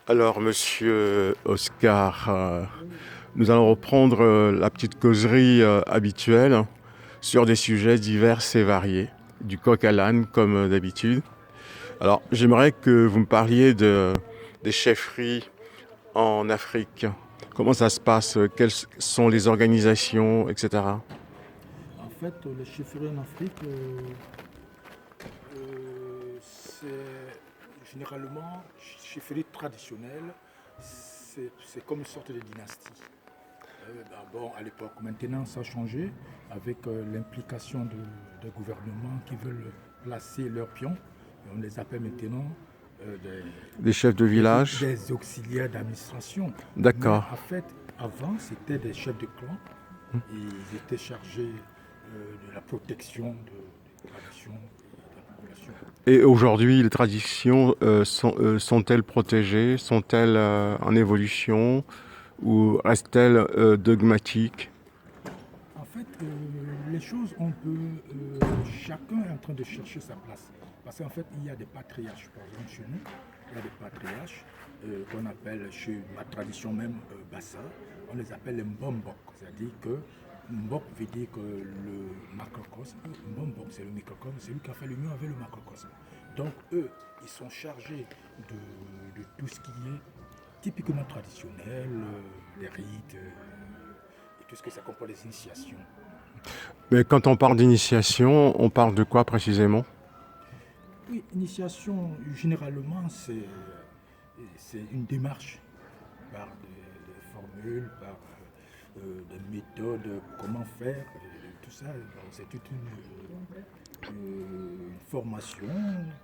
Alors, monsieur Oscar, nous allons reprendre la petite causerie habituelle sur des sujets divers et variés, du coq à l'âne comme d'habitude. Alors, j'aimerais que vous me parliez des chefferies en Afrique. Comment ça se passe? Quelles sont les organisations, etc. En fait, les chefferies en Afrique, c'est généralement chefferie traditionnelle, c'est comme une sorte de dynastie. Bon, à l'époque, maintenant ça a changé avec l'implication des gouvernements qui veulent placer leurs pions. Et on les appelle maintenant Des chefs de village? des auxiliaires d'administration. Mais D'accord. en fait, avant, c'était des chefs de clan. Ils étaient chargés de la protection des traditions et de la population. Et aujourd'hui, les traditions sont-elles protégées? Sont-elles en évolution? Ou restent-elles dogmatiques? En fait, les choses, chacun est en train de chercher sa place. Parce qu'en fait, il y a des patriarches, par exemple chez nous, il y a des patriarches qu'on appelle chez ma tradition même Bassa, on les appelle les Mbombok. C'est-à-dire que Mbok veut dire que le macrocosme, Mbombok c'est le microcosme, c'est lui qui a fait l'union avec le macrocosme. Donc eux, ils sont chargés de tout ce qui est typiquement traditionnel, les rites, et tout ce que ça comprend les initiations. Mais quand on parle d'initiation, on parle de quoi précisément? Oui, initiation, généralement, c'est une démarche par des formules, par des méthodes, comment faire, tout ça. C'est toute une formation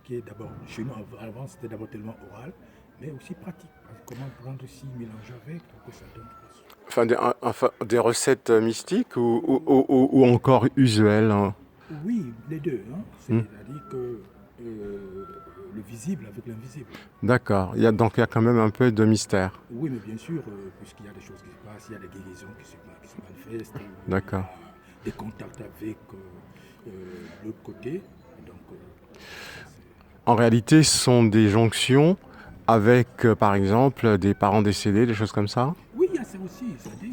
qui est d'abord, chez nous, avant, c'était d'abord tellement oral, mais aussi pratique. Comment prendre aussi, mélanger avec pour que ça donne plus. Enfin, des recettes mystiques ou encore usuelles, hein? Oui, les deux. Hein. Hmm. C'est-à-dire que le visible avec l'invisible. D'accord. Donc il y a quand même un peu de mystère. Oui, mais bien sûr, puisqu'il y a des choses qui se passent, il y a des guérisons qui se manifestent, il y D'accord. a des contacts avec l'autre côté. Donc, En réalité, ce sont des jonctions avec, par exemple, des parents décédés, des choses comme ça. oui, il y a ça aussi. C'est-à-dire,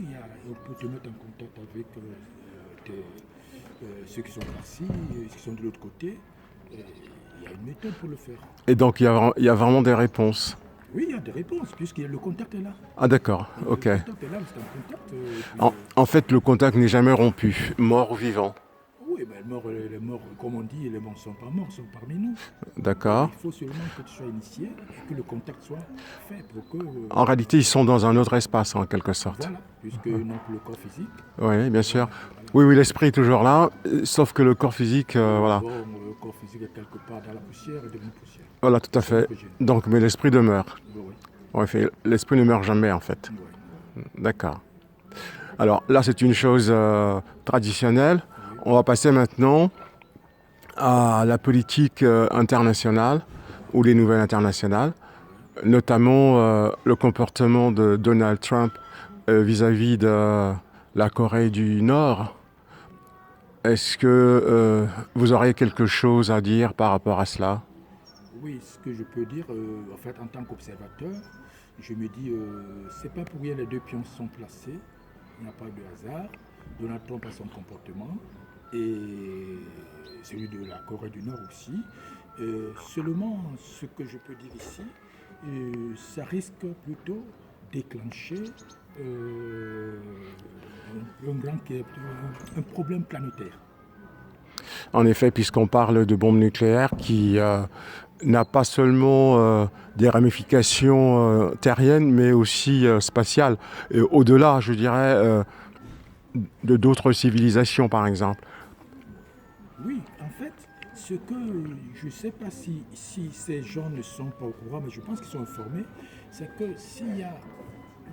on peut te mettre en contact avec ceux qui sont par-ci, ceux qui sont de l'autre côté. Et il y a une méthode pour le faire. Et donc il y a vraiment des réponses. Oui, il y a des réponses, puisque le contact est là. Ah d'accord, ok. Le contact est là, c'est un contact. En fait, le contact n'est jamais rompu, mort ou vivant. Oui, ben, les morts, comme on dit, les morts ne sont pas morts, sont parmi nous. D'accord. Il faut seulement que tu sois initié et que le contact soit fait pour que. En réalité, ils sont dans un autre espace, en quelque sorte. Voilà, puisque non plus le corps physique. Oui, bien sûr. Voilà. Oui, oui, l'esprit est toujours là, sauf que le corps physique, voilà. Bon, le corps physique est quelque part dans la poussière et devenu poussière. Voilà, tout à fait. Donc, mais l'esprit demeure. Oui, En effet, l'esprit ne meurt jamais, en fait. oui. D'accord. Alors là, c'est une chose traditionnelle. Oui. On va passer maintenant à la politique internationale ou les nouvelles internationales, notamment le comportement de Donald Trump vis-à-vis de la Corée du Nord. Est-ce que vous auriez quelque chose à dire par rapport à cela? Oui, ce que je peux dire, en fait, en tant qu'observateur, je me dis, c'est pas pour rien les deux pions sont placés. Il n'y a pas de hasard. Donald Trump a son comportement et celui de la Corée du Nord aussi. Seulement, ce que je peux dire ici, ça risque plutôt déclencher un problème planétaire. En effet, puisqu'on parle de bombes nucléaires qui n'a pas seulement des ramifications terriennes, mais aussi spatiales. Et au-delà, je dirais, de d'autres civilisations, par exemple. Oui, en fait, ce que je ne sais pas si ces gens ne sont pas au courant, mais je pense qu'ils sont informés, c'est que s'il y a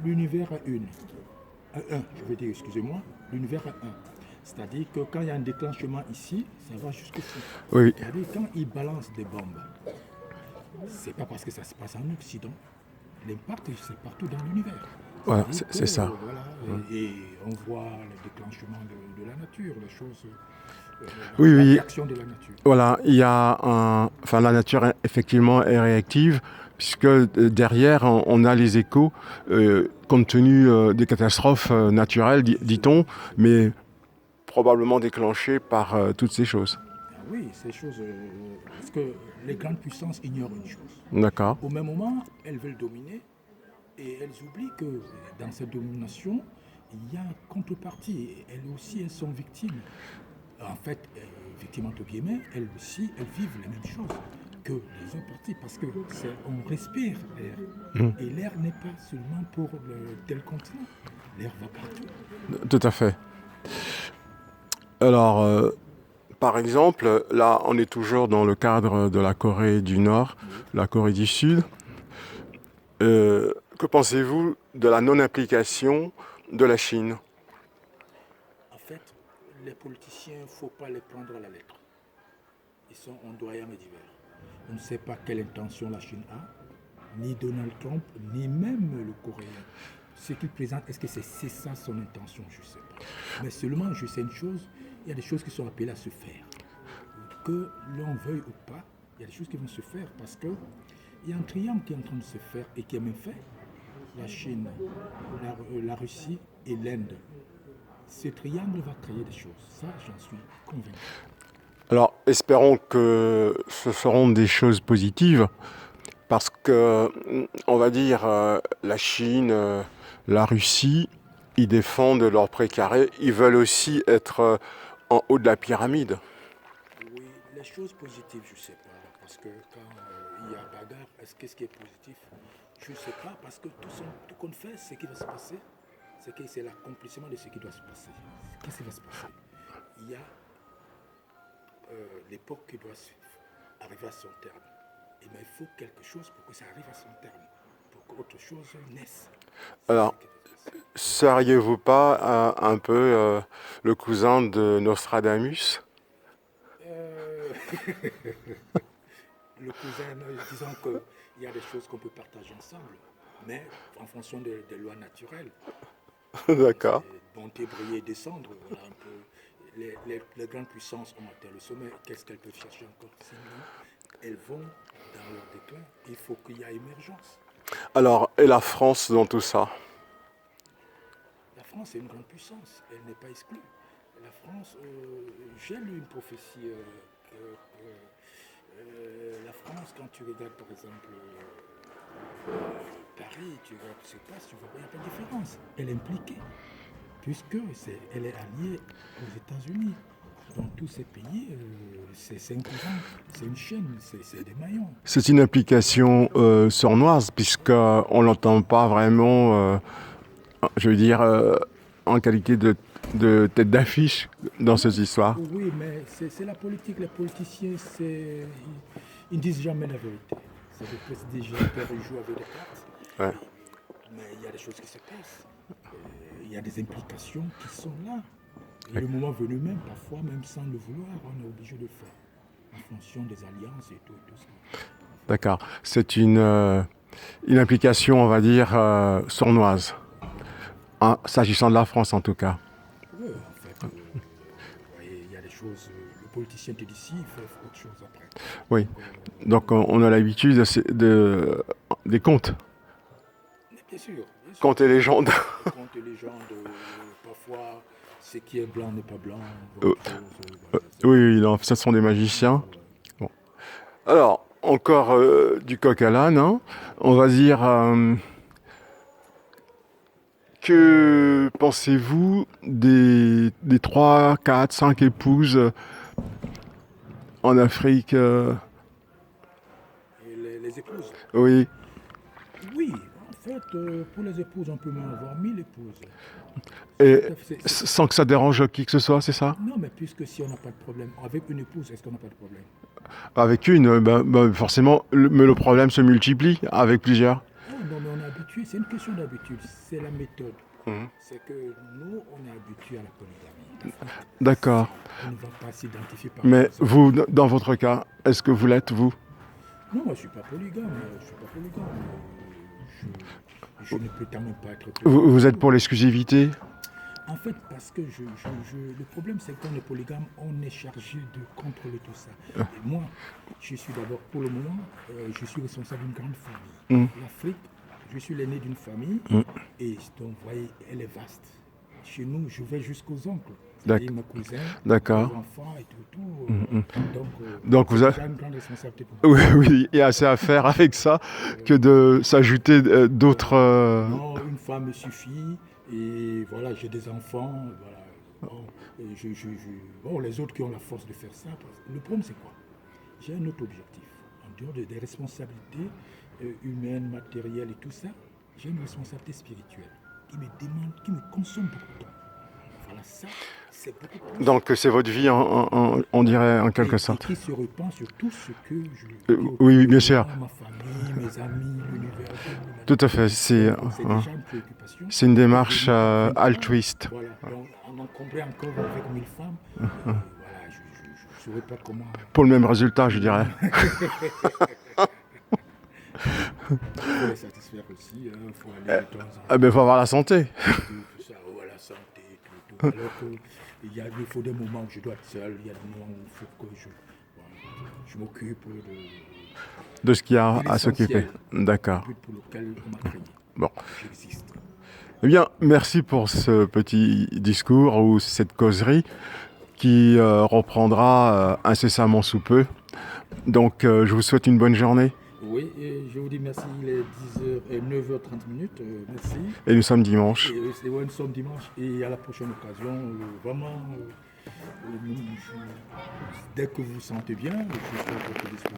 l'univers à 1, je veux dire, excusez-moi, l'univers à 1. C'est-à-dire que quand il y a un déclenchement ici, ça va jusqu'au fond. Oui. C'est-à-dire quand ils balancent des bombes, c'est pas parce que ça se passe en Occident. L'impact, c'est partout dans l'univers. Voilà, c'est ça. Voilà, et on voit le déclenchement de la nature, les choses, Oui, la oui. réaction de la nature. Voilà, il y a un... Enfin, la nature, effectivement, est réactive. puisque derrière, on a les échos, compte tenu des catastrophes naturelles, dit-on, mais probablement déclenchées par toutes ces choses. Ah oui, ces choses. Parce que les grandes puissances ignorent une chose. D'accord. Au même moment, elles veulent dominer et elles oublient que dans cette domination, il y a une contrepartie. Elles aussi, elles sont victimes. En fait, victimes entre guillemets, elles aussi, elles vivent les mêmes choses que les autres parties parce que on respire l'air. Et l'air n'est pas seulement pour tel continent. L'air va partout. Tout à fait. Alors, par exemple, là, on est toujours dans le cadre de la Corée du Nord, la Corée du Sud. Que pensez-vous de la non-implication de la Chine? En fait, les politiciens, il ne faut pas les prendre à la lettre. Ils sont ondoyants et divers. On ne sait pas quelle intention la Chine a, ni Donald Trump, ni même le Coréen. Ce qu'il présente, est-ce que c'est ça son intention? Je ne sais pas. Mais seulement, je sais une chose, il y a des choses qui sont appelées à se faire. Que l'on veuille ou pas, il y a des choses qui vont se faire parce qu'il y a un triangle qui est en train de se faire et qui est même fait. La Chine, la Russie et l'Inde. Ce triangle va créer des choses. Ça, j'en suis convaincu. Alors, espérons que ce seront des choses positives, parce que, on va dire, la Chine, la Russie, ils défendent leur précaré, ils veulent aussi être en haut de la pyramide. Oui, les choses positives, je ne sais pas. Parce que quand il y a bagarre, qu'est-ce qui est positif? Je ne sais pas, parce que tout qu'on fait, ce qui va se passer, c'est l'accomplissement de ce qui doit se passer. Qu'est-ce qui va se passer? Il y a l'époque qui doit arriver à son terme. Et mais il faut quelque chose pour que ça arrive à son terme, pour qu'autre chose naisse. Alors, seriez-vous pas un peu le cousin de Nostradamus? Le cousin, disons qu'il y a des choses qu'on peut partager ensemble, mais en fonction des lois naturelles. D'accord. Monter, briller, descendre, voilà un peu. Les grandes puissances ont atteint le sommet. Qu'est-ce qu'elles peuvent chercher encore? Sinon, elles vont dans leur déclin. Il faut qu'il y ait émergence. Alors, et la France dans tout ça? La France est une grande puissance. Elle n'est pas exclue. La France, j'ai lu une prophétie. La France, quand tu regardes par exemple Paris, tu regardes ce qui se passe, tu vois, il n'y a pas de différence. Elle est impliquée, puisque elle est alliée aux États-Unis. Dans tous ces pays, c'est un courant, c'est une chaîne, c'est des maillons. C'est une implication sournoise, puisqu'on ne l'entend pas vraiment, je veux dire, en qualité de tête d'affiche dans ces histoires. Oui, mais c'est la politique. Les politiciens, ils ne disent jamais la vérité. C'est des prestidigiteurs, ils jouent avec des cartes. Ouais. Mais il y a des choses qui se passent. Il y a des implications qui sont là. Et le moment venu même, parfois, même sans le vouloir, on est obligé de le faire. En fonction des alliances et tout ça. D'accord. C'est une implication, on va dire, sournoise. Hein, s'agissant de la France, en tout cas. Oui, en fait, il y a des choses. Le politicien te dit ci, il fait autre chose après. Oui. Donc, on a l'habitude des contes. Mais bien sûr. Contes et légendes. Contes et légendes, parfois, ce qui est blanc n'est pas blanc. Oui, non, ce sont des magiciens. Bon. Alors, encore du coq à l'âne, hein. On va dire, que pensez-vous des 3, 4, 5 épouses en Afrique? Et les épouses? Oui. Oui, en fait, pour les épouses, on peut même avoir 1000 épouses. Et sans que ça dérange qui que ce soit, c'est ça? Non, mais puisque si on n'a pas de problème, avec une épouse, est-ce qu'on n'a pas de problème? Avec une, forcément, mais le problème se multiplie avec plusieurs. Oh, non, mais on est habitué, c'est une question d'habitude, c'est la méthode. C'est que nous, on est habitué à la polygamie. D'accord. On ne va pas s'identifier par Mais exemple. vous, dans votre cas, est-ce que vous l'êtes, vous? Non, moi, je ne suis pas polygame. Je ne prétends même pas être polygame. Vous êtes pour l'exclusivité? En fait, parce que le problème, c'est que quand on est polygame, on est chargé de contrôler tout ça. Et moi, je suis d'abord, pour le moment, je suis responsable d'une grande famille. L'Afrique, je suis l'aîné d'une famille, et donc, vous voyez, elle est vaste. Chez nous, je vais jusqu'aux oncles. C'est-à-dire mes cousins, D'accord. mes enfants et tout. Donc vous c'est avez... déjà une grande responsabilité pour moi. Oui, oui, il y a assez à faire avec ça que de s'ajouter d'autres... Non, une femme me suffit. Et voilà, j'ai des enfants. Voilà. Bon, et bon, les autres qui ont la force de faire ça. Le problème, c'est quoi? J'ai un autre objectif. En dehors des responsabilités humaines, matérielles et tout ça, j'ai une responsabilité spirituelle qui me demande, qui me consomme beaucoup de temps. Voilà, ça, c'est beaucoup plus. Donc c'est votre vie, on dirait, en quelque Et sorte. qui se répand sur tout ce que Oui, oui, bien sûr. ma famille, mes amis, l'univers. Tout à fait. C'est déjà une préoccupation. c'est une démarche altruiste. Voilà, donc on encombrait encore avec 1000 femmes. Voilà, je ne saurais pas comment. Pour le même résultat, je dirais. Il faut les satisfaire aussi, il faut aller de temps en temps. Ah ben, faut avoir la santé. Tout ça, la santé, tout. Alors qu'il faut des moments où je dois être seul, il y a des moments où il faut que je m'occupe De ce qu'il y a de à s'occuper. l'essentiel, D'accord. le but pour lequel on m'a créé. Bon. J'existe. Eh bien, merci pour ce petit discours ou cette causerie qui reprendra incessamment sous peu. Donc, je vous souhaite une bonne journée. Oui, et je vous dis merci, il est 10h et 9h30 minutes, merci. Et nous sommes dimanche. Et ouais, nous sommes dimanche et à la prochaine occasion, vraiment, dès que vous vous sentez bien, je suis à votre disposition.